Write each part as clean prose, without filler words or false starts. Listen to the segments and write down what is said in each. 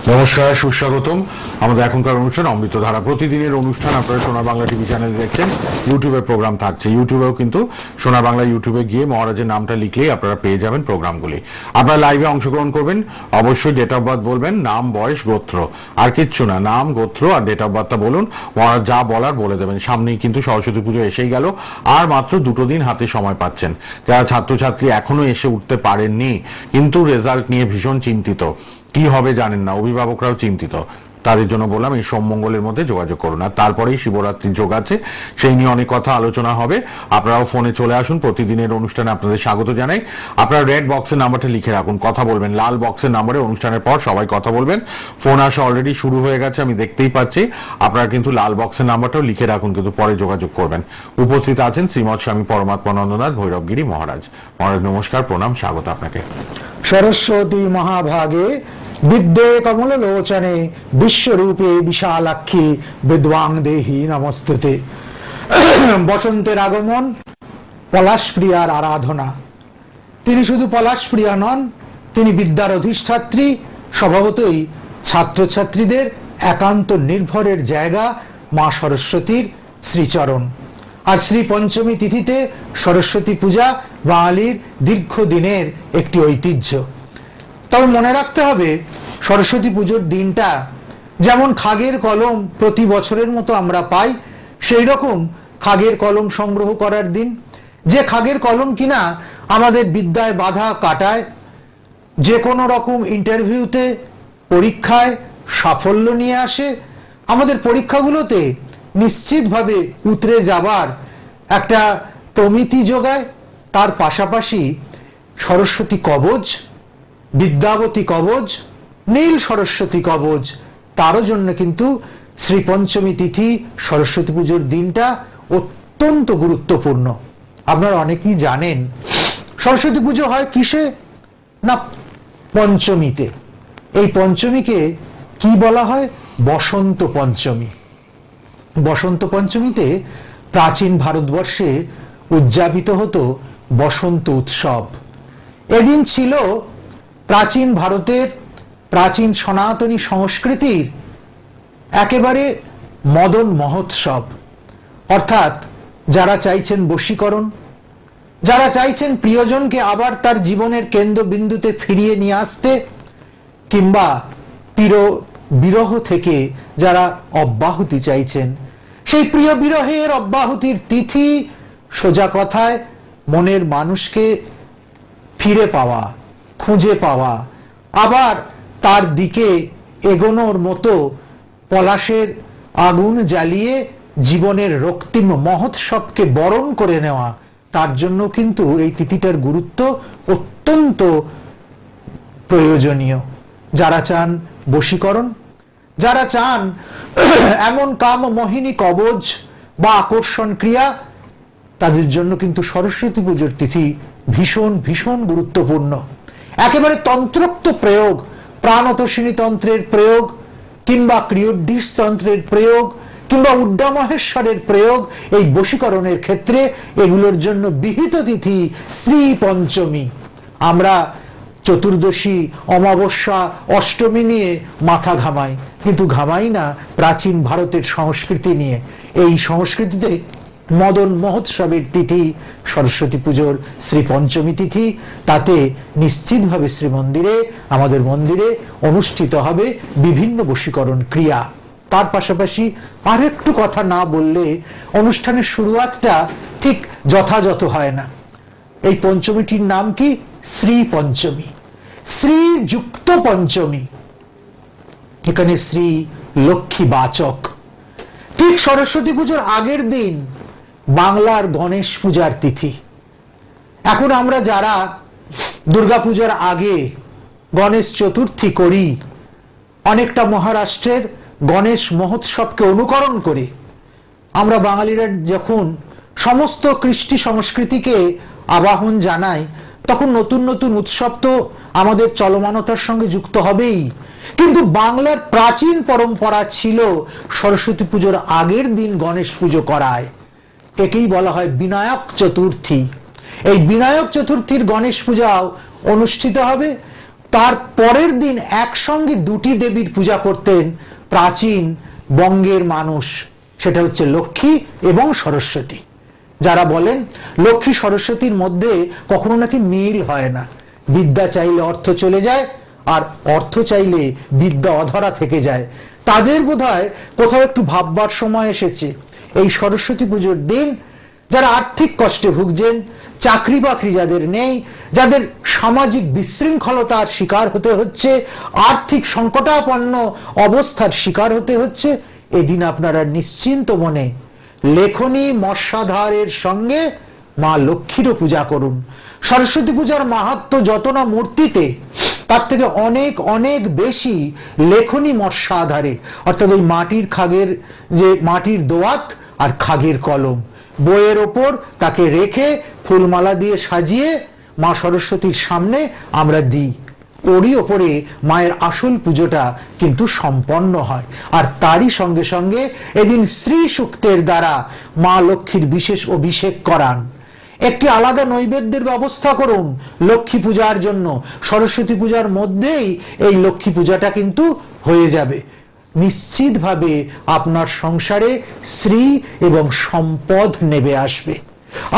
নমস্কার, সুস্বাগতম। আমাদের এখনকার অনুষ্ঠান অমৃতধারা। প্রতিদিনের অনুষ্ঠান আপনারা সোনার বাংলা টিভি চ্যানেলে দেখছেন। ইউটিউবে প্রোগ্রাম থাকছে, ইউটিউবেও কিন্তু সোনার বাংলা ইউটিউবে গিয়ে মহারাজের নামটা লিখলেই আপনারা পেয়ে যাবেন প্রোগ্রামগুলি। আপনারা লাইভে অংশগ্রহণ করবেন, অবশ্যই ডেট অফ বার্থ বলবেন, নাম, বয়স, গোত্র, আর কিচ্ছু না, নাম, গোত্র আর ডেট অফ বার্থটা বলুন। মহারাজ যা বলার বলে দেবেন। সামনেই কিন্তু সরস্বতী পুজো এসেই গেল, আর মাত্র 2 দিন হাতে সময় পাচ্ছেন। যারা ছাত্রছাত্রী এখনো এসে উঠতে পারেননি কিন্তু রেজাল্ট নিয়ে ভীষণ চিন্তিত, কি হবে জানেন না, অভিভাবকরাও চিন্তিত, তাদের জন্য বললাম এই সোমমঙ্গলের মধ্যে যোগাযোগ করুন। আর তারপরেই শিবরাত্রির যোগ আছে, সেই নিয়ে অনেক কথা আলোচনা হবে। আপনারাও ফোনে চলে আসুন, প্রতিদিনের অনুষ্ঠানে আপনাদের স্বাগত জানাই। আপনারা রেড বক্সের নাম্বারটা লিখে রাখুন, কথা বলবেন। লাল বক্সের নাম্বারে অনুষ্ঠানের পর সবাই কথা বলবেন। ফোন আসা অলরেডি শুরু হয়ে গেছে, আমি দেখতেই পাচ্ছি। আপনারা কিন্তু লাল বক্সের নাম্বারটাও লিখে রাখুন, কিন্তু পরে যোগাযোগ করবেন। উপস্থিত আছেন শ্রীমৎ স্বামী পরমাত্মানন্দনাথ ভৈরবগিরি মহারাজ। মহারাজ নমস্কার, প্রণাম, স্বাগত আপনাকে। সরস্বতী মহাভাগে বিদ্যে কমললোচনে বিশ্বরূপে বিশালাক্ষী বিদ্বাং দেহি নমস্তুতে। বসন্তের আগমন, পলাশপ্রিয়ার আরাধনা। তিনি শুধু পলাশপ্রিয়া নন, তিনি বিদ্যার অধিষ্ঠাত্রী। স্বভাবতই ছাত্রছাত্রীদের একান্ত নির্ভরের জায়গা মা সরস্বতীর শ্রীচরণ। আর শ্রী পঞ্চমী তিথিতে সরস্বতী পূজা বাঙালির দীর্ঘদিনের একটি ঐতিহ্য। তবে মনে রাখতে হবে, সরস্বতী পুজোর দিনটা যেমন খাগের কলম প্রতি বছরের মতো আমরা পাই, সেই রকম খাগের কলম সংগ্রহ করার দিন। যে খাগের কলম কিনা আমাদের বিদ্যায় বাধা কাটায়, যে কোনো রকম ইন্টারভিউতে, পরীক্ষায় সাফল্য নিয়ে আসে, আমাদের পরীক্ষাগুলোতে নিশ্চিতভাবে উতরে যাবার একটা প্রমিতি যোগায়। তার পাশাপাশি সরস্বতী কবচ, বিদ্যাবতী কবচ, নীল সরস্বতী কবচ, তারও জন্য কিন্তু শ্রী পঞ্চমী তিথি সরস্বতী পুজোর দিনটা অত্যন্ত গুরুত্বপূর্ণ। আপনারা অনেকেই জানেন সরস্বতী পুজো হয় কিসে না, পঞ্চমীতে। এই পঞ্চমীকে কি বলা হয়? বসন্ত পঞ্চমী। বসন্ত পঞ্চমীতে প্রাচীন ভারতবর্ষে উদযাপিত হতো বসন্ত উৎসব। এদিন ছিল প্রাচীন ভারতের, প্রাচীন সনাতনী সংস্কৃতির একেবারে মদন মহোৎসব। অর্থাৎ যারা চাইছেন বশীকরণ, যারা চাইছেন প্রিয়জনকে আবার তার জীবনের কেন্দ্রবিন্দুতে ফিরিয়ে নিয়ে আসতে, কিংবা বিরহ থেকে যারা অব্যাহতি চাইছেন, সেই প্রিয় বিরহের অব্যাহতির তিথি। সোজা কথায় মনের মানুষকে ফিরে পাওয়া, খুঁজে পাওয়া, আবার তার দিকে এগোনোর মতো পলাশের আগুন জ্বালিয়ে জীবনের রক্তিম মহোৎসবকে বরণ করে নেওয়া। তার জন্য কিন্তু এই তিথিটার গুরুত্ব অত্যন্ত প্রয়োজনীয়। যারা চান বশীকরণ, যারা চান এমন কাম মোহিনী কবচ বা আকর্ষণ ক্রিয়া, তাদের জন্য কিন্তু সরস্বতী পুজোর তিথি ভীষণ ভীষণ গুরুত্বপূর্ণ। একেবারে তন্ত্রোক্ত প্রয়োগ, প্রাণতোষিনী তন্ত্রের প্রয়োগ, কিংবা ক্রিয়োডিস তন্ত্রের প্রয়োগ, কিংবা উড্ডামহেশ্বরের প্রয়োগ এই বশীকরণের ক্ষেত্রে, এগুলোর জন্য বিহিত তিথি শ্রী পঞ্চমী। আমরা চতুর্দশী, অমাবস্যা, অষ্টমী নিয়ে মাথা ঘামাই, কিন্তু ঘামাই না প্রাচীন ভারতের সংস্কৃতি নিয়ে। এই সংস্কৃতিতে মদন মহোৎসবের তিথি সরস্বতী পুজোর শ্রী পঞ্চমী তিথি। তাতে নিশ্চিতভাবে শ্রীমন্দিরে, আমাদের মন্দিরে অনুষ্ঠিত হবে বিভিন্ন বশীকরণ ক্রিয়া। তার পাশাপাশি আর একটু কথা না বললে অনুষ্ঠানের শুরুয়াতটা ঠিক যথাযথ হয় না। এই পঞ্চমীটির নাম কি? শ্রী পঞ্চমী, শ্রীযুক্ত পঞ্চমী। এখানে শ্রী লক্ষ্মী বাচক। ঠিক সরস্বতী পুজোর আগের দিন বাংলার গণেশ পূজার তিথি। এখন আমরা যারা দুর্গাপূজার আগে গণেশ চতুর্থী করি, অনেকটা মহারাষ্ট্রের গণেশ মহোৎসবকে অনুকরণ করে আমরা বাঙালিরা যখন সমস্ত কৃষ্টি সংস্কৃতিকে আবাহন জানাই, তখন নতুন নতুন উৎসব তো আমাদের চলমানতার সঙ্গে যুক্ত হবেই। কিন্তু বাংলার প্রাচীন পরম্পরা ছিল সরস্বতী পুজোর আগের দিন গণেশ পুজো করায়। একেই বলা হয় বিনায়ক চতুর্থী। এই বিনায়ক চতুর্থীর গণেশ পূজাও অনুষ্ঠিত হবে তার পরের দিন একসঙ্গে দুটি দেবীর পূজা করতেন প্রাচীন বঙ্গের মানুষ, সেটা হচ্ছে লক্ষ্মী এবং সরস্বতী। যারা বলেন লক্ষ্মী সরস্বতীর মধ্যে কখনো নাকি মিল হয় না, বিদ্যা চাইলে অর্থ চলে যায় আর অর্থ চাইলে বিদ্যা অধরা থেকে যায়, তাদের বোধহয় কোথাও একটু ভাববার সময় এসেছে। এই সরস্বতী পুজোর দিন যারা আর্থিক কষ্টে ভুগছেন, চাকরি বাকরি যাদের নেই, যাদের সামাজিক বিশৃঙ্খলতার শিকার হতে হচ্ছে, আর্থিক সংকটাপন্ন অবস্থার শিকার হতে হচ্ছে, এদিন আপনারা নিশ্চিন্ত মনে লেখনী মৎস্যাধারের সঙ্গে মা লক্ষ্মীরও পূজা করুন। সরস্বতী পূজার মাহাত্ম্য যত না মূর্তিতে, তার থেকে অনেক অনেক বেশি লেখনী মৎস্যাধারে, অর্থাৎ ওই মাটির খাগের যে মাটির দোয়াত আর খাগের কলম, বইয়ের ওপর তাকে রেখে ফুলমালা দিয়ে সাজিয়ে মা সরস্বতীর সামনে আমরা দিই, ওরই ওপরে মায়ের আসল পুজোটা কিন্তু সম্পন্ন হয়। আর তারই সঙ্গে সঙ্গে এদিন শ্রী সূক্তের দ্বারা মা লক্ষ্মীর বিশেষ অভিষেক করান। একটি আলাদা নৈবেদ্যের ব্যবস্থা করুন লক্ষ্মী পূজার জন্য। সরস্বতী পূজার মধ্যেই এই লক্ষ্মী পূজাটা কিন্তু হয়ে যাবে। নিশ্চিতভাবে আপনার সংসারে শ্রী এবং সম্পদ নেবে আসবে।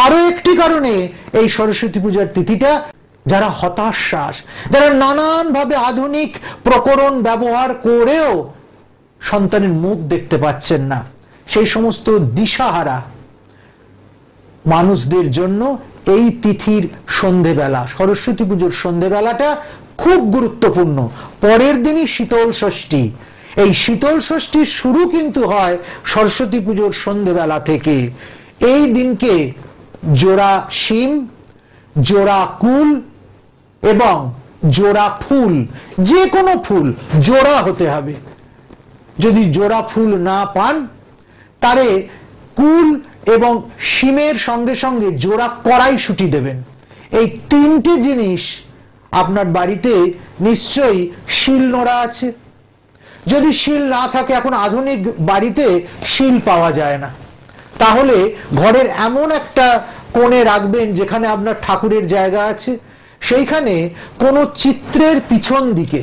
আরো একটি কারণে এই সরস্বতী পূজার তিথিটা, যারা হতাশ্বাস, যারা নানানভাবে আধুনিক প্রকরণ ব্যবহার করেও সন্তানের মুখ দেখতে পাচ্ছেন না, সেই সমস্ত দিশাহারা মানুষদের জন্য এই তিথির সন্ধেবেলা, সরস্বতী পুজোর সন্ধেবেলাটা খুব গুরুত্বপূর্ণ। পরের দিনই শীতল ষষ্ঠী। এই শীতল ষষ্ঠীর শুরু কিন্তু হয় সরস্বতী পুজোর সন্ধেবেলা থেকে। এই দিনকে জোড়া শিম, জোড়া কুল এবং জোড়া ফুল, যে কোনো ফুল জোড়া হতে হবে। যদি জোড়া ফুল না পান, তারে কুল এবং শিমের সঙ্গে সঙ্গে জোড়া কড়াইশুঁটি দেবেন। এই তিনটে জিনিস আপনার বাড়িতে নিশ্চয়ই শিল নোড়া আছে। যদি শিল না থাকে, এখন আধুনিক বাড়িতে শিল পাওয়া যায় না, তাহলে ঘরের এমন একটা কোণে রাখবেন যেখানে আপনার ঠাকুরের জায়গা আছে, সেইখানে কোনো চিত্রের পিছন দিকে,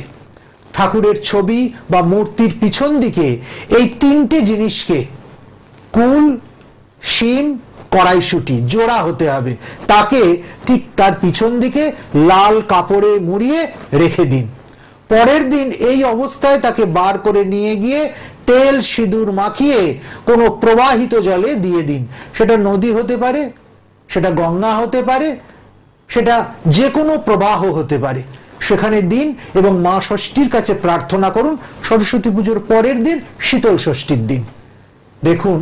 ঠাকুরের ছবি বা মূর্তির পিছন দিকে এই তিনটে জিনিসকে, কুল, শিম, কড়াইশুঁটি জোড়া হতে হবে, তাকে ঠিক তার পিছন দিকে লাল কাপড়ে মুড়িয়ে রেখে দিন। পরের দিন এই অবস্থায় তাকে বার করে নিয়ে গিয়ে তেল সিঁদুর মাখিয়ে কোনো প্রবাহিত জলে দিয়ে দিন। সেটা নদী হতে পারে, সেটা গঙ্গা হতে পারে, সেটা যে কোনো প্রবাহ হতে পারে, সেখানে দিন এবং মা ষষ্ঠীর কাছে প্রার্থনা করুন। সরস্বতী পুজোর পরের দিন শীতল ষষ্ঠীর দিন দেখুন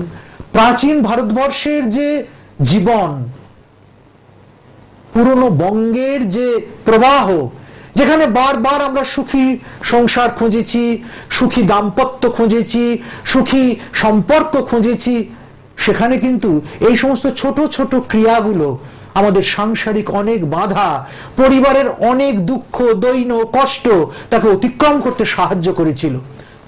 প্রাচীন ভারতবর্ষের যে জীবন, পুরনো বঙ্গের যে প্রবাহ, যেখানে বারবার আমরা সুখী সংসার খুঁজেছি, সুখী দাম্পত্য খুঁজেছি, সুখী সম্পর্ক খুঁজেছি, সেখানে কিন্তু এই সমস্ত ছোট ছোট ক্রিয়াগুলো আমাদের সাংসারিক অনেক বাধা, পরিবারের অনেক দুঃখ, দৈন্য, কষ্ট তাকে অতিক্রম করতে সাহায্য করেছিল।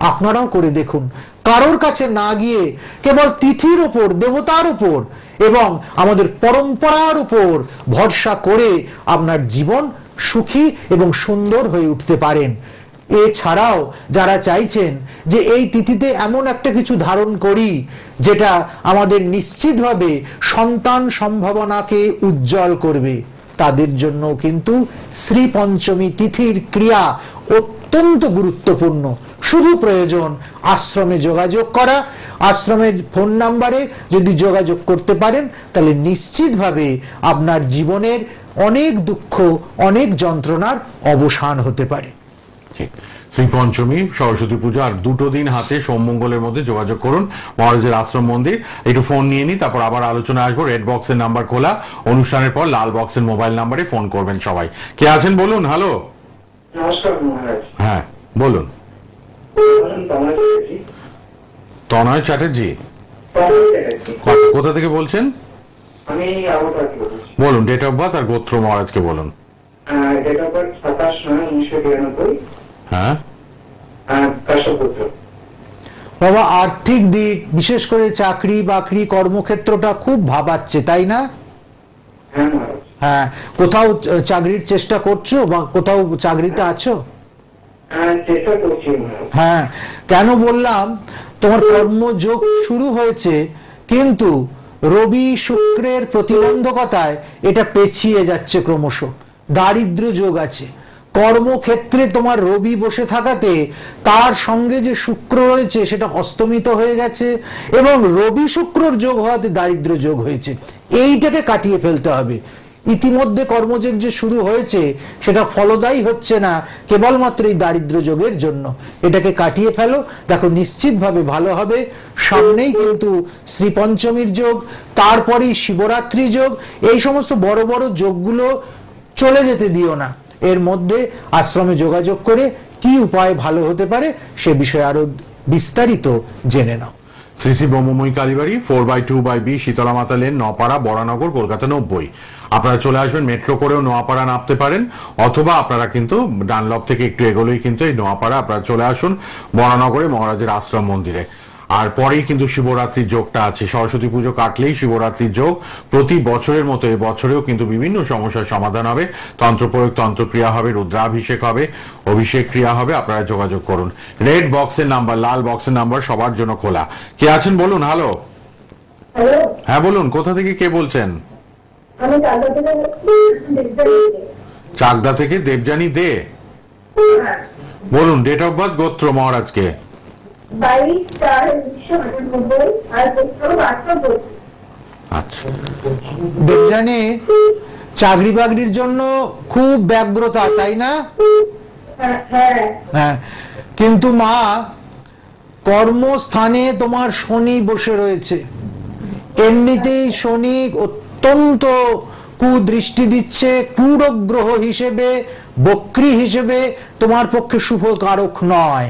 আপনারাও করে দেখুন, কারোর কাছে না গিয়ে কেবল তিথির উপর, দেবতার উপর এবং আমাদের পরম্পরার উপর ভরসা করে আপনার জীবন সুখী এবং সুন্দর হয়ে উঠতে পারেন। এছাড়াও যারা চাইছেন যে এই তিথিতে এমন একটা কিছু ধারণ করি যেটা আমাদের নিশ্চিতভাবে সন্তান সম্ভাবনাকে উজ্জ্বল করবে, তাদের জন্য কিন্তু শ্রী পঞ্চমী তিথির ক্রিয়া অত্যন্ত গুরুত্বপূর্ণ। শুধু প্রয়োজন আশ্রমে যোগাযোগ করা। আশ্রমের ফোন নাম্বারে যদি যোগাযোগ করতে পারেন, তাহলে নিশ্চিতভাবে আপনার জীবনের অনেক দুঃখ, অনেক যন্ত্রণার অবসান হতে পারে। শ্রী পঞ্চমী, সরস্বতী পুজো আর দুটো দিন হাতে, সোমমঙ্গলের মধ্যে যোগাযোগ করুন মহারাজের আশ্রম মন্দির। একটু ফোন নিয়ে নি, তারপর আবার আলোচনা আসবো। রেড বক্সের নাম্বার খোলা, অনুষ্ঠানের পর লাল বক্সের মোবাইল নাম্বারে ফোন করবেন সবাই। কে আছেন বলুন? হ্যালো, নমস্কার মহারাজ। হ্যাঁ বলুন। তনয় চ্যাটার্জি, আচ্ছা, কোথা থেকে বলছেন? আমি বলুন, ডেট অফ বার্থ আর গোত্র মহারাজকে বলুন। Date of birth 27/9/1992। হ্যাঁ, কাশ্যপুত্র। বাবা, আর্থিক দিক, বিশেষ করে চাকরি বাকরি কর্মক্ষেত্রটা খুব ভাবাচ্ছে, তাই না? হ্যাঁ মহারাজ। হ্যাঁ, কোথাও চাকরির চেষ্টা করছো বা কোথাও চাকরিতে আছো? চেষ্টা করছি মহারাজ। হ্যাঁ, কেন বললাম তোমার কর্মযোগ শুরু হয়েছে, কিন্তু রবি শুক্রের প্রতিবন্ধকতায় এটা পেছিয়ে যাচ্ছে ক্রমশ। দারিদ্র যোগ আছে কর্মক্ষেত্রে, তোমার রবি বসে থাকাতে তার সঙ্গে যে শুক্র রয়েছে সেটা অস্তমিত হয়ে গেছে, এবং রবি শুক্রর যোগ হওয়াতে দারিদ্র যোগ হয়েছে। এইটাকে কাটিয়ে ফেলতে হবে। ইতিমধ্যে কর্মযোগ যে শুরু হয়েছে সেটা ফলদায়ী হচ্ছে না কেবলমাত্র এই দারিদ্র যোগের জন্য। এটাকে কাটিয়ে ফেলো, দেখো নিশ্চিতভাবে ভালো হবে। সামনেই কিন্তু শ্রী পঞ্চমীর যোগ, তারপরেই শিবরাত্রি যোগ। এই সমস্ত বড় বড় যোগগুলো চলে যেতে দিও না। এর মধ্যে আশ্রমে যোগাযোগ করে কি উপায় ভালো হতে পারে সে বিষয়ে আরো বিস্তারিত জেনে নাও। শ্রী শ্রী ব্রহ্মময়ী কালীবাড়ি 4/2/B শীতলা মাতা লেন, নপাড়া, বরানগর, কলকাতা 90। আপনারা চলে আসবেন, মেট্রো করেও নোয়াপাড়া নামতে পারেন, অথবা আপনারা কিন্তু ডানলপ থেকে একটু এগোলেই কিন্তু এই নোয়াপাড়া আপনারা চলে আসুন বরানগরে মহারাজের আশ্রম মন্দিরে। আর পরেই কিন্তু শিবরাত্রির যোগটা আছে। সরস্বতী পুজো কাটলেই শিবরাত্রির যোগ। প্রতি বছরের মতো এই বছরেও কিন্তু বিভিন্ন সমস্যার সমাধান হবে। তন্ত্রপ্রয়োগ, তন্ত্রক্রিয়া হবে, রুদ্রাভিষেক হবে, অভিষেক ক্রিয়া হবে। আপনারা যোগাযোগ করুন। রেড বক্সের নাম্বার, লাল বক্সের নাম্বার সবার জন্য খোলা। কে আছেন বলুন? হ্যালো, হ্যালো, হ্যাঁ বলুন, কোথা থেকে কে বলছেন? আমি চাকদা থেকে চাকদা থেকে দেবযানী দে। বলুন ডেট অফ বার্থ, গোত্র মহারাজকে। 22/4/1998 আর পুত্র 8/2। আচ্ছা, দেবযানী, চাকরি বাকরির জন্য খুব ব্যগ্রতা, তাই না? হ্যাঁ, হ্যাঁ, কিন্তু মা, কর্মস্থানে তোমার শনি বসে রয়েছে। এমনিতেই শনি অত্যন্ত কুদৃষ্টি দিচ্ছে, ক্রূরগ্রহ হিসেবে, বক্রী হিসেবে তোমার পক্ষে শুভ কারক নয়।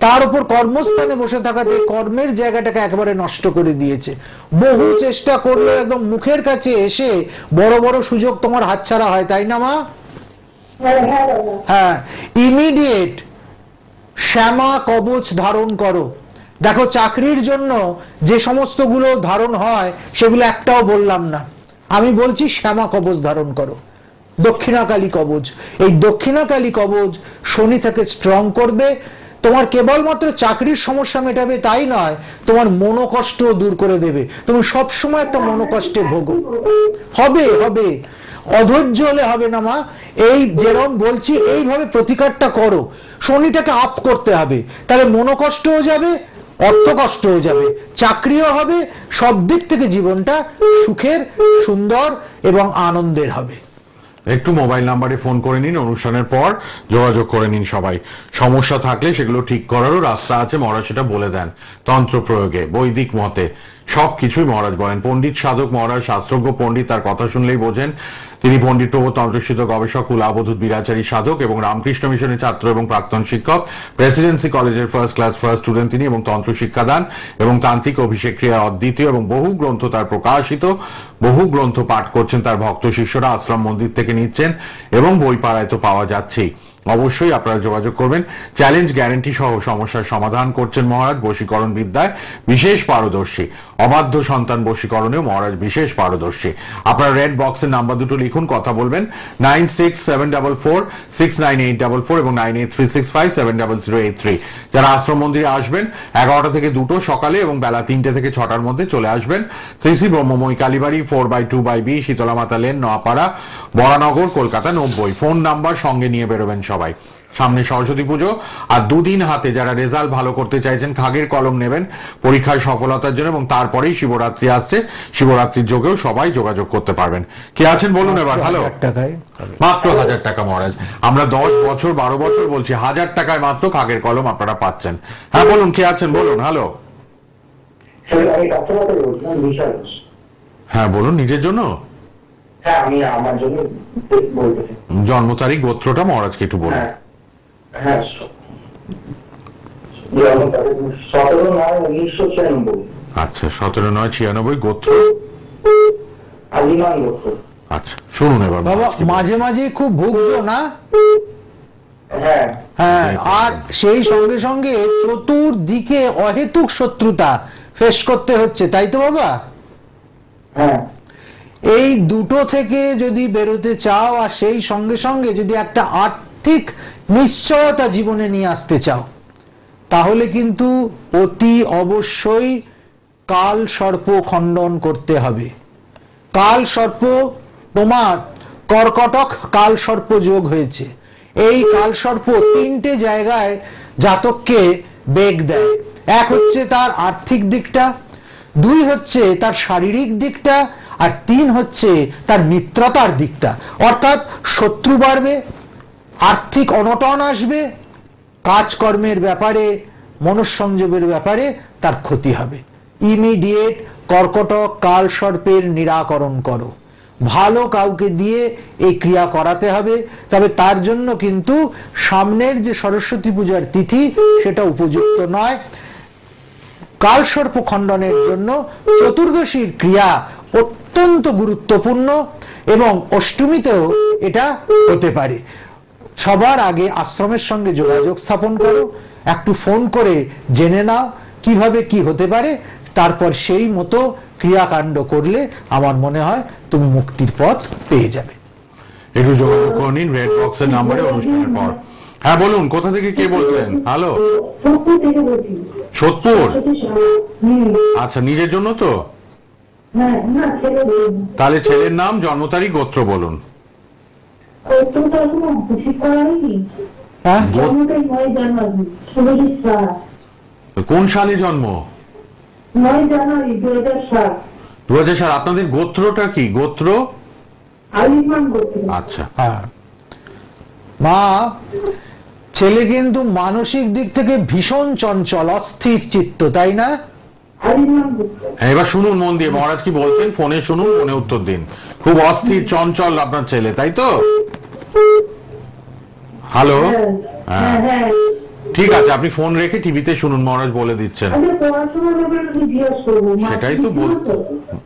তার উপর কর্মস্থানে বসে থাকাতে কর্মের জায়গাটাকে একেবারে নষ্ট করে দিয়েছে। বহু চেষ্টা করলে একদম মুখের কাছে এসে বড় বড় সুযোগ তোমার হাতছাড়া হয়, তাই না মা? হ্যাঁ, হ্যাঁ দাদা। হ্যাঁ, ইমিডিয়েট শ্যামা কবচ ধারণ করো। দেখো, চাকরির জন্য যে সমস্তগুলো ধারণ হয় সেগুলো একটাও বললাম না, আমি বলছি শ্যামা কবচ ধারণ করো। দক্ষিণাকালী কবচ, এই দক্ষিণাকালী কবচ শনি থেকে স্ট্রং করবে। তোমার কেবলমাত্র চাকরির সমস্যা মেটাবে তাই নয়, তোমার মনোকষ্ট দূর করে দেবে। তুমি সবসময় একটা মনোকষ্টে ভোগো। হবে হবে, অধৈর্য হলে হবে না মা। এই যেরকম বলছি এইভাবে প্রতিকারটা করো। শনিটাকে আপ করতে হবে, তাহলে মনোকষ্টও যাবে, অর্থ কষ্টও যাবে, চাকরিও হবে, সব দিক থেকে জীবনটা সুখের, সুন্দর এবং আনন্দের হবে। একটু মোবাইল নাম্বারে ফোন করে নিন, অনুষ্ঠানের পর যোগাযোগ করে নিন সবাই। সমস্যা থাকলে সেগুলো ঠিক করারও রাস্তা আছে, মহারাজ সেটা বলে দেন। তন্ত্র প্রয়োগে, বৈদিক মতে সবকিছুই মহারাজ বলেন। পণ্ডিত সাধক মহারাজ, শাস্ত্রজ্ঞ পণ্ডিত, তার কথা শুনলেই বোঝেন তিনি পণ্ডিত প্রভু তন্ত্রশীত গবেষক, কুলাবধূত বিরাচারী সাধক এবং রামকৃষ্ণ মিশনের ছাত্র এবং প্রাক্তন শিক্ষক, প্রেসিডেন্সি কলেজের ফার্স্ট ক্লাস ফার্স্ট স্টুডেন্ট তিনি, এবং তন্ত্র শিক্ষাদান এবং তান্ত্রিক অভিষেক ক্রিয়া অদ্বিতীয়, এবং বহু গ্রন্থ তার প্রকাশিত, বহু গ্রন্থ পাঠ করছেন তার ভক্ত শিষ্যরা, আশ্রম মন্দির থেকে নিচ্ছেন এবং বই পাড়ায় তো পাওয়া যাচ্ছেই। অবশ্যই আপনারা যোগাযোগ করবেন। চ্যালেঞ্জ গ্যারান্টি সহ সমস্যার সমাধান করছেন মহারাজ। বশীকরণ বিদ্যায় বিশেষ পারদর্শী, অবাধ্য সন্তান বশীকরণেও মহারাজ বিশেষ পারদর্শী। আপনারা রেড বক্সের নাম্বার দুটো লিখুন, কথা বলবেন 9674469844 এবং 9836570083। যারা আশ্রম মন্দিরে আসবেন 11টা থেকে 2টো সকালে এবং বেলা 3টে থেকে 6টার মধ্যে চলে আসবেন। শ্রী শ্রী ব্রহ্মময়ী কালীবাড়ি 4/2/B শীতলা মাতা lane, Noapara, Baranagar, Kolkata 90। Phone number সঙ্গে নিয়ে বেরোবেন সবাই। সামনে সরস্বতী পুজো, আর দুদিন হাতে যারা রেজাল্ট ভালো করতে চাইছেন খাগের কলম নেবেন পরীক্ষায় সফলতার জন্য, এবং তারপরেই শিবরাত্রি আসছে। শিবরাত্রির যোগেও সবাই যোগাযোগ করতে পারবেন। কে আছেন বলুন এবার? হ্যালো, মাত্র 1000 টাকা মহারাজ। আমরা 10 বছর 12 বছর বলছি, 1000 টাকায় মাত্র খাগের কলম আপনারা পাচ্ছেন। হ্যাঁ বলুন, কে আছেন বলুন? হ্যালো, আমি ডাক্তার বলছিলাম, বিশাল। হ্যাঁ বলুন, নিজের জন্য? হ্যাঁ, আমি আমার জন্য বলতেছি। জন্ম তারিখ, গোত্রটা মহারাজকে একটু বলুন। হ্যাঁ হ্যাঁ, 17/9/1996। আচ্ছা, 17/9/96, গোত্র আজিমান গোত্র। আচ্ছা, শুনুন এবার বাবা, মহারাজ কি বলেন। মাঝে মাঝে খুব ভুগছো না? হ্যাঁ হ্যাঁ, আর সেই সঙ্গে সঙ্গে চতুর্দিকে অহেতুক শত্রুতা ফেস করতে হচ্ছে, তাই তো বাবা? হ্যাঁ, এই দুটো থেকে যদি বেরোতে চাও আর সেই সঙ্গে সঙ্গে যদি একটা আর্থিক নিশ্চয়তা জীবনে নিয়ে আসতে চাও, তাহলে কিন্তু অতি অবশ্যই কাল সর্প খণ্ডন করতে হবে। কাল সর্প, তোমার কর্কটক কাল সর্প যোগ হয়েছে। এই কাল সর্প তিনটে জায়গায় জাতককে বেগ দেয়। এক হচ্ছে তার আর্থিক দিকটা, দুই হচ্ছে তার শারীরিক দিকটা, আর তিন হচ্ছে তার মিত্রতার দিকটা। অর্থাৎ শত্রু বাড়বে, আর্থিক অনটন আসবে, কাজকর্মের ব্যাপারে, মনঃসংযোগের ব্যাপারে তার ক্ষতি হবে। ইমিডিয়েট কর্কটক কাল সর্পের নিরাকরণ করো। ভালো কাউকে দিয়ে এই ক্রিয়া করাতে হবে। তবে তার জন্য কিন্তু সামনের যে সরস্বতী পূজার তিথি সেটা উপযুক্ত নয়। কালসর্প খণ্ডনের জন্য চতুর্দশীর ক্রিয়া অত্যন্ত গুরুত্বপূর্ণ এবং অষ্টমীতেও এটা হতে পারে। সবার আগে আশ্রমের সঙ্গে যোগাযোগ স্থাপন করো, একটু ফোন করে জেনে নাও কিভাবে কি হতে পারে, তারপর সেই মতো ক্রিয়াকাণ্ড করলে আমার মনে হয় তুমি মুক্তির পথ পেয়ে যাবে। একটু যোগাযোগ করে নিন রেড বক্সের নাম্বারে অনুষ্ঠানের পর। হ্যাঁ বলুন, কোথা থেকে কে বলছেন? হ্যালো, সোদপুর থেকে বলছি। সোদপুর? হুম। আচ্ছা, নিজের জন্য তো? হ্যাঁ, না ছেলে বলুন। তাহলে ছেলের নাম, জন্ম তারিখ, গোত্র বলুন। তো এখনো ঠিক করা হয়নি। হ্যাঁ, জন্মটাই 9 জানুয়ারি, শুভজিৎ শাহ। কোন সালে জন্ম? 9 জানুয়ারি 2007। 2007। আপনাদের গোত্রটা কি? গোত্র? আলিমান করতে। আচ্ছা, হ্যাঁ। মা, ছেলে কিন্তু মানসিক দিক থেকে ভীষণ চঞ্চল, অস্থির চিত্ত, তাই না? আলিমান করতে। হ্যাঁ, এবার শুনুন মন দিয়ে মহারাজ কি বলছেন, ফোনে শুনুন, ফোনে উত্তর দিন। খুব অস্থির চঞ্চল আপনার ছেলে, তাই তো? হ্যালো, হ্যাঁ হ্যাঁ। ঠিক আছে, আপনি ফোন রেখে টিভিতে শুনুন, মহারাজ বলে দিচ্ছেন। আচ্ছা, পড়াশোনার ব্যাপারে একটু জিজ্ঞেস করবো।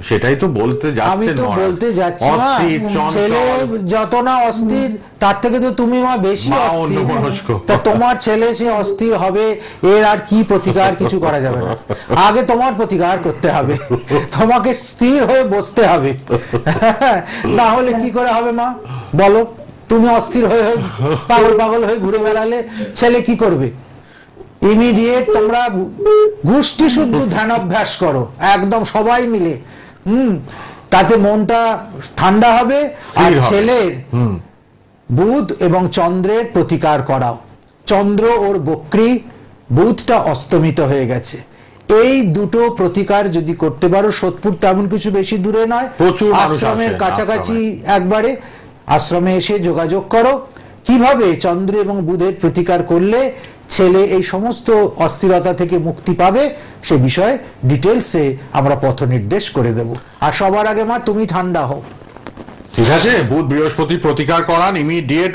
সেটাই তো বলতে আমি যাচ্ছেন তো মহারাজ। বলতে যাচ্ছি মা, অস্থির ছেলে চঞ্চল। যত না অস্থির তার থেকে তো তুমি মা বেশি মা অস্থির। অন্যমনস্ক। তা তোমার ছেলে সে অস্থির হবে, এর আর কি প্রতিকার কিছু করা যাবে না। আগে তোমার প্রতিকার করতে হবে, তোমাকে স্থির হয়ে বসতে হবে। না হলে কি করে হবে মা বলো? তুমি অস্থির হয়ে হয়ে পাগল পাগল হয়ে ঘুরে বেড়ালে ছেলে কি করবে? ইমিডিয়েট তোমরা গোষ্ঠী শুদ্ধ ধ্যান অভ্যাস করো, একদম সবাই মিলে। তাতে মনটা ঠান্ডা হবে। আর স্থির হবে। ছেলের বুধ এবং চন্দ্রের প্রতিকার করাও। চন্দ্র ওর বক্রী, বুধটা অস্তমিত হয়ে গেছে। এই দুটো প্রতিকার যদি করতে পারো, সোদপুর তেমন কিছু বেশি দূরে নয়, প্রচুর মানুষ আশ্রমের আসেন কাছাকাছি একবারে আশ্রমে এসে যোগাযোগ করো। কিভাবে চন্দ্র এবং বুধের প্রতিকার করলে ছেলে এই সমস্ত অস্থিরতা থেকে মুক্তি পাবে সে বিষয়ে ডিটেলসে আমরা পথ নির্দেশ করে দেব। আর সবার আগে মা তুমি ঠান্ডা হও। ঠিক আছে, বুধ বৃহস্পতি প্রতিকার করান ইমিডিয়েট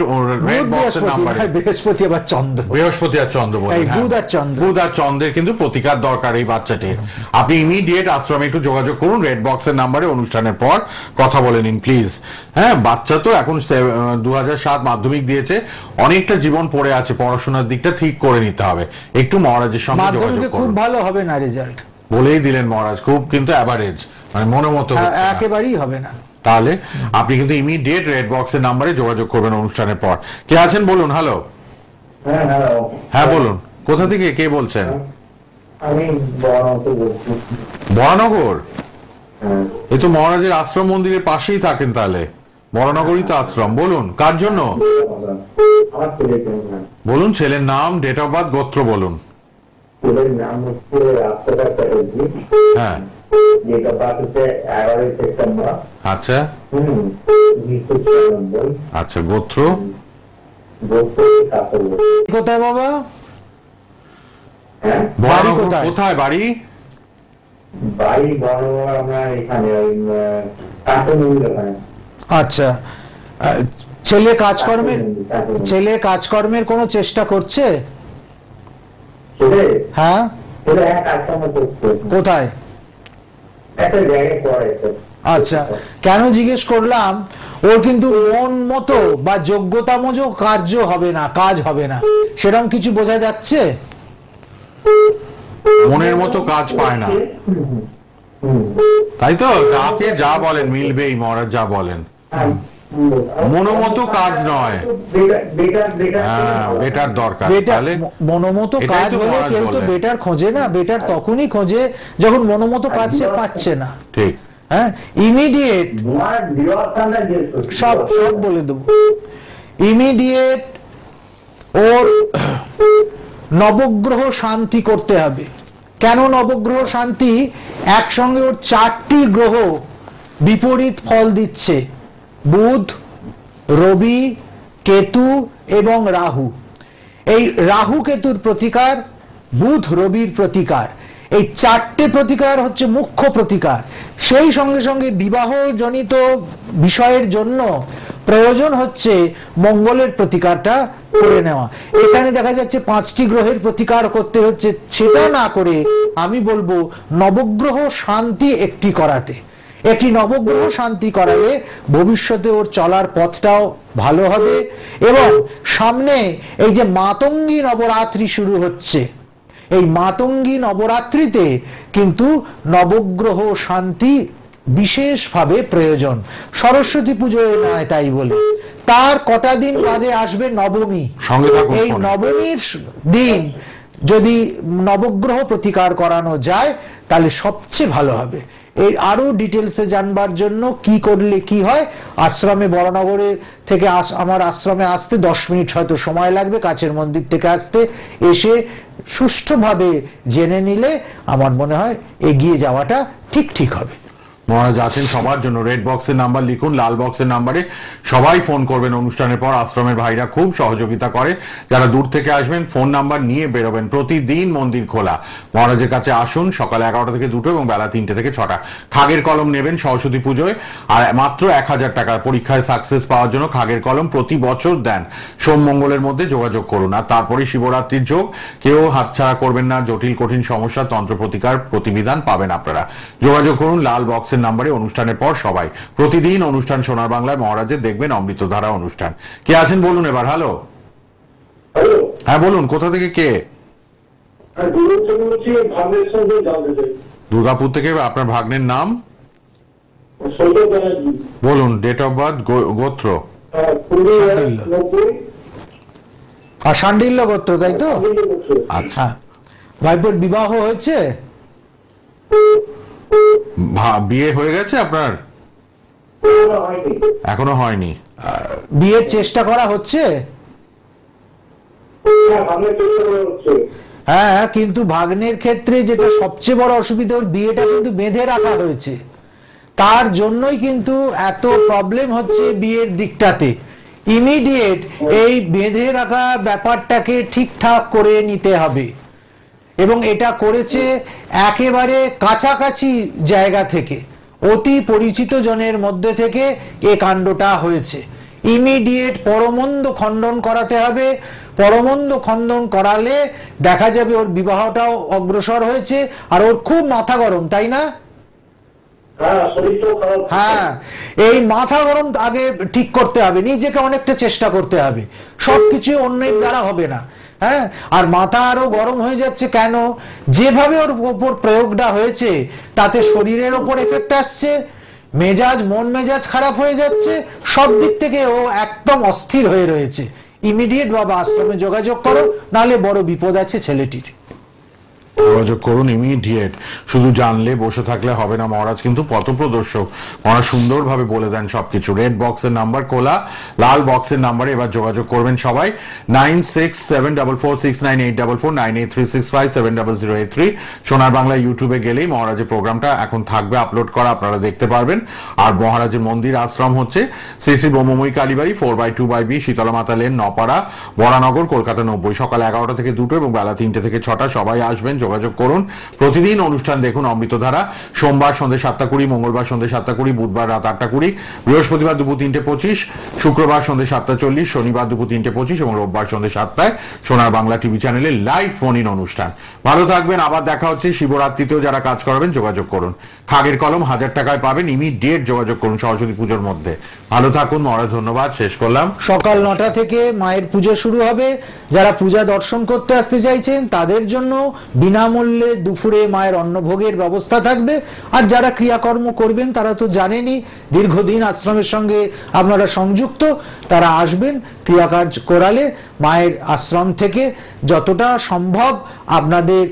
রেড বক্সের নাম্বারে। বৃহস্পতি আবার চন্দ্র, বৃহস্পতি আর চন্দ্র বলেন। এই বুধ আর চন্দ্র। বুধ আর চন্দ্রের কিন্তু প্রতিকার দরকার এই বাচ্চাটির। আপনি ইমিডিয়েট আশ্রমে একটু যোগাযোগ করুন রেড বক্সের নাম্বারে, অনুষ্ঠানের পর কথা বলে নিন প্লিজ। হ্যাঁ, বাচ্চা তো এখন 2007 মাধ্যমিক দিয়েছে, অনেকটা জীবন পড়ে আছে, পড়াশোনার দিকটা ঠিক করে নিতে হবে। একটু মহারাজের সঙ্গে যোগাযোগ মাধ্যমিকে খুব করুন। ভালো হবে না রেজাল্ট, বলেই দিলেন মহারাজ, খুব কিন্তু অ্যাভারেজ, মানে মনে মতো হচ্ছে না। একেবারেই হবে না। তাহলে আপনি কিন্তু ইমিডিয়েট রেড বক্সের নাম্বারে যোগাযোগ করবেন অনুষ্ঠানের পর। কে আছেন বলুন? হ্যালো, হ্যাঁ হ্যালো। হ্যাঁ বলুন, কোথা থেকে কে বলছেন? আমি বড় বলছি। বরানগর? হ্যাঁ। এই তো মহারাজের আশ্রম মন্দিরের পাশেই থাকেন, তাহলে বরানগরই তো আশ্রম। বলুন কার জন্য? আমার ছেলের জন্য। বলুন ছেলের নাম, ডেট অফ বার্থ, গোত্র বলুন। ছেলের নাম হচ্ছে আফতার চ্যাটার্জি। হ্যাঁ, ডেট অফ বার্থ হচ্ছে 11 সেপ্টেম্বর। আচ্ছা 1996। আচ্ছা, গোত্র? কোথায় বাবা? হ্যাঁ, বরানগর কোথায়? কোথায় বাড়ি? বাড়ি বড় আমরা এখানে ওই কাঠমন্দির ওখানে। আচ্ছা, ছেলে কাজকর্মের কোনো চেষ্টা করছে? ছেলে হ্যাঁ, ছেলে এক কাজকর্ম করছে, কোথায়? একটা জায়গায় করে। আচ্ছা, কেন জিজ্ঞেস করলাম, ওর কিন্তু মন মতো বা যোগ্যতা মতো কার্য হবে না, কাজ হবে না, সেরকম কিছু বোঝা যাচ্ছে? মনের মতো কাজ পায় না। তাই তো, যাকে যা বলেন মিলবেই, মহারাজ যা বলেন। মনোমতো কাজ নয়, হ্যাঁ বেটার দরকার। তাহলে মনোমত এটাই কাজ তো হলে মহারাজ কেউ তো বললেন। বেটার খোঁজে না, বেটার তখনই খোঁজে যখন মনোমত কাজ সে পাচ্ছে না। ঠিক। হ্যাঁ, ইমিডিয়েট সব সব বলে দেবো। ইমিডিয়েট ওর নবগ্রহ শান্তি করতে হবে। কেন নবগ্রহ শান্তি? একসঙ্গে ওর 4টি গ্রহ বিপরীত ফল দিচ্ছে, বুধ, রবি, কেতু এবং রাহু। এই রাহু কেতুর প্রতিকার, বুধ রবির প্রতিকার, এই 4টে প্রতিকার হচ্ছে মুখ্য প্রতিকার। সেই সঙ্গে সঙ্গে বিবাহ জনিত বিষয়ের জন্য প্রয়োজন হচ্ছে মঙ্গলের প্রতিকারটা করে নেওয়া। এখানে দেখা যাচ্ছে 5টি গ্রহের প্রতিকার করতে হচ্ছে, সেটা না করে আমি বলবো নবগ্রহ শান্তি একটি করাতে। একটি নবগ্রহ শান্তি করালে ভবিষ্যতে ওর চলার পথটাও ভালো হবে। এবং সামনে এই যে মাতঙ্গী নবরাত্রি শুরু হচ্ছে, এই মাতঙ্গী নবরাত্রিতে কিন্তু নবগ্রহ শান্তি বিশেষভাবে প্রয়োজন। সরস্বতী পুজোয় নয় তাই বলে, তার কটা দিন বাদে আসবে নবমী। সঙ্গে থাকুন এই ফোনে। নবমীর দিন যদি নবগ্রহ প্রতিকার করানো যায় তাহলে সবচেয়ে ভালো হবে। এই আরো ডিটেলসে জানবার জন্য কি করলে কি হয়, আশ্রমে বড়নগরে থেকে আমার আশ্রমে আসতে 10 মিনিট হয়তো সময় লাগবে, কাছের মন্দির থেকে আসতে, এসে সুষ্ঠুভাবে জেনে নিলে আমার মনে হয় এগিয়ে যাওয়াটা ঠিক হবে। মহারাজ আছেন সবার জন্য। রেড বক্সের নাম্বার লিখুন, লাল বক্সের নাম্বারে সবাই ফোন করবেন অনুষ্ঠানের পর। আশ্রমের ভাইরা খুব সহযোগিতা করে। যারা দূর থেকে আসবেন ফোন নাম্বার নিয়ে বেরোবেন। প্রতিদিন মন্দির খোলা, মহারাজের কাছে আসুন সকাল 11টা থেকে 2টো এবং বেলা 3টে থেকে 6টা। খাগের কলম নেবেন সরস্বতী পুজোয়, আর মাত্র 1000 টাকা। পরীক্ষায় সাকসেস পাওয়ার জন্য খাগের কলম প্রতি বছর দেন। সোম মঙ্গলের মধ্যে যোগাযোগ করুন। আর তারপরে শিবরাত্রির যোগ, কেউ হাতছাড়া করবেন না। জটিল কঠিন সমস্যা তন্ত্র প্রতিকার প্রতিবিধান পাবেন আপনারা। যোগাযোগ করুন লাল বক্সের নাম্বারে। অনুষ্ঠানের পর সবাই প্রতিদিন অনুষ্ঠান সোনার বাংলায় মহারাজের দেখবেন অমৃতধারা অনুষ্ঠান। কে আছেন বলুন এবার। হ্যালো, হ্যাঁ বলুন, কোথা থেকে কে? দুর্গাপুর থেকে। আপনার ভাগ্নের নাম বলুন, ডেট অফ বার্থ, গোত্র। আর শাণ্ডিল্য গোত্র, তাই তো? আচ্ছা, হ্যাঁ। ভাইপোর বিবাহ হয়েছে? বিয়ে হয়ে গেছে আপনার? এখনো হয়নি। বিয়ের চেষ্টা করা হচ্ছে? হ্যাঁ, কিন্তু ভাগ্নের ক্ষেত্রে যেটা সবচেয়ে বড় অসুবিধা, ওর বিয়েটা কিন্তু বেঁধে রাখা হয়েছে। তার জন্যই কিন্তু এত প্রবলেম হচ্ছে বিয়ের দিকটাতে। ইমিডিয়েট এই বেঁধে রাখা ব্যাপারটাকে ঠিকঠাক করে নিতে হবে। এবং এটা করেছে একেবারে কাছাকাছি জায়গা থেকে, অতি পরিচিত জনের মধ্যে থেকে এ কাণ্ডটা হয়েছে। ইমিডিয়েট পরমন্দ খণ্ডন করাতে হবে। পরমন্দ খণ্ডন করালে দেখা যাবে ওর বিবাহটাও অগ্রসর হয়েছে। আর ওর খুব মাথা গরম, তাই না? হ্যাঁ, এই মাথা গরম আগে ঠিক করতে হবে। নিজেকে অনেকটা চেষ্টা করতে হবে, সবকিছু অন্যের দ্বারা হবে না। হ্যাঁ, আর মাথা আরো গরম হয়ে যাচ্ছে কেন? যেভাবে ওর উপর প্রয়োগটা হয়েছে তাতে শরীরের ওপর এফেক্ট আসছে, মন মেজাজ খারাপ হয়ে যাচ্ছে, সব দিক থেকে ও একদম অস্থির হয়ে রয়েছে। ইমিডিয়েট বাবা আশ্রমে যোগাযোগ করো, নাহলে বড় বিপদ আছে ছেলেটির। যোগাযোগ করুন ইমিডিয়েট। শুধু জানলে বসে থাকলে হবে না, মহারাজ কিন্তু পথপ্রদর্শক। মহারাজ সুন্দরভাবে বলে দেন সবকিছু। রেড বক্সের নাম্বার খোলা, লাল বক্সের নাম্বারে এবার যোগাযোগ করবেন সবাই। 9674469844, 9836570083। সোনার বাংলা ইউটিউবে গেলেই মহারাজের প্রোগ্রামটা এখন থাকবে আপলোড করা, আপনারা দেখতে পারবেন। আর মহারাজের মন্দির আশ্রম হচ্ছে শ্রী শ্রী ব্রহ্মময়ী কালীবাড়ি, 4/2/B, শীতলা মাতা লেন, নপাড়া, বরানগর, কলকাতা 90। সকাল 11টা থেকে 2টো এবং বেলা 3টে থেকে 6টা। সবাই আসবেন, যোগাযোগ করুন। প্রতিদিন অনুষ্ঠান দেখুন অমৃতধারা। সোমবার সন্ধ্যে 7:20, মঙ্গলবার সন্ধ্যে 7:20, বুধবার রাত 8:20, বৃহস্পতিবার দুপুর 3:25, শুক্রবার সন্ধ্যে 7:40, শনিবার দুপুর 3:25 এবং রোববার সন্ধ্যে 7টায় সোনার বাংলা টিভি চ্যানেলে লাইভ ফোন ইন অনুষ্ঠান। ভালো থাকবেন, আবার দেখা হচ্ছে। শিবরাত্রিতেও যারা কাজ করাবেন যোগাযোগ করুন। খাগের কলম 1000 টাকায় পাবেন, ইমিডিয়েট যোগাযোগ করুন সরস্বতী পুজোর মধ্যে। ভালো থাকুন মহারাজ, ধন্যবাদ। শেষ করলাম। সকাল 9টা থেকে মায়ের পুজো শুরু হবে। যারা পূজা দর্শন করতে আসতে চাইছেন তাদের জন্য বিনা বিনামূল্যে দুপুরে মায়ের অন্নভোগের ব্যবস্থা থাকবে। আর যারা ক্রিয়াকর্ম করবেন তারা তো জানেনই, দীর্ঘদিন আশ্রমের সঙ্গে আপনারা সংযুক্ত, তারা আসবেন, ক্রিয়াকার্য করালে মায়ের আশ্রম থেকে যতটা সম্ভব আপনাদের